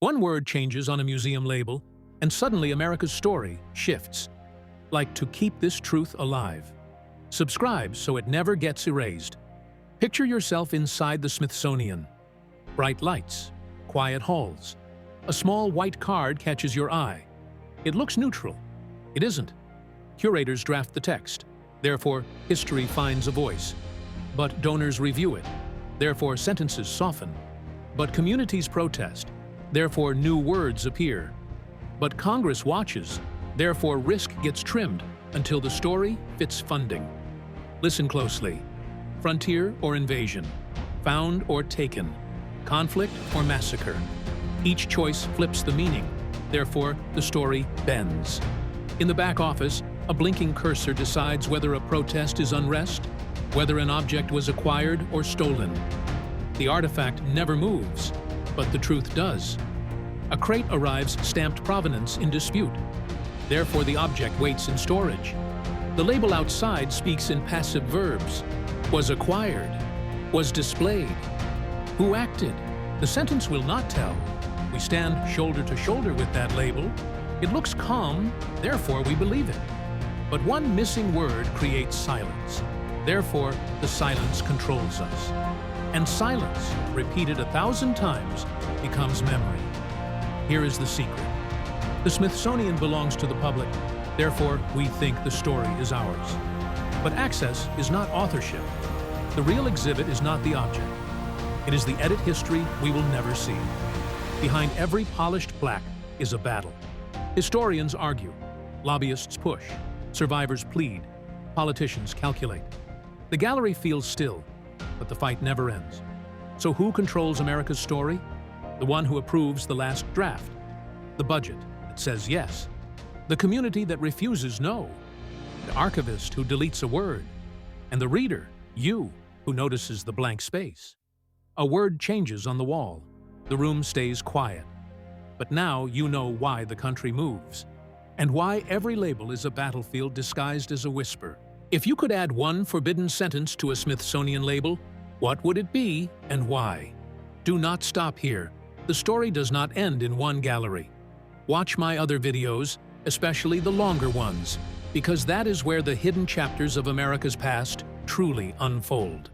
One word changes on a museum label, and suddenly America's story shifts. Like to keep this truth alive. Subscribe so it never gets erased. Picture yourself inside the Smithsonian. Bright lights, quiet halls. A small white card catches your eye. It looks neutral. It isn't. Curators draft the text. Therefore, history finds a voice. But donors review it. Therefore, sentences soften. But communities protest. Therefore, new words appear. But Congress watches. Therefore, risk gets trimmed until the story fits funding. Listen closely. Frontier or invasion? Found or taken? Conflict or massacre? Each choice flips the meaning. Therefore, the story bends. In the back office, a blinking cursor decides whether a protest is unrest, whether an object was acquired or stolen. The artifact never moves, but the truth does. A crate arrives stamped provenance in dispute. Therefore, the object waits in storage. The label outside speaks in passive verbs. Was acquired. Was displayed. Who acted? The sentence will not tell. We stand shoulder to shoulder with that label. It looks calm, therefore we believe it. But one missing word creates silence. Therefore, the silence controls us. And silence, repeated 1,000 times, becomes memory. Here is the secret. The Smithsonian belongs to the public. Therefore, we think the story is ours. But access is not authorship. The real exhibit is not the object. It is the edit history we will never see. Behind every polished plaque is a battle. Historians argue, lobbyists push, survivors plead, politicians calculate. The gallery feels still, but the fight never ends. So who controls America's story? The one who approves the last draft. The budget that says yes. The community that refuses no. The archivist who deletes a word. And the reader, you, who notices the blank space. A word changes on the wall. The room stays quiet. But now you know why the country moves. And why every label is a battlefield disguised as a whisper. If you could add one forbidden sentence to a Smithsonian label, what would it be and why? Do not stop here. The story does not end in one gallery. Watch my other videos, especially the longer ones, because that is where the hidden chapters of America's past truly unfold.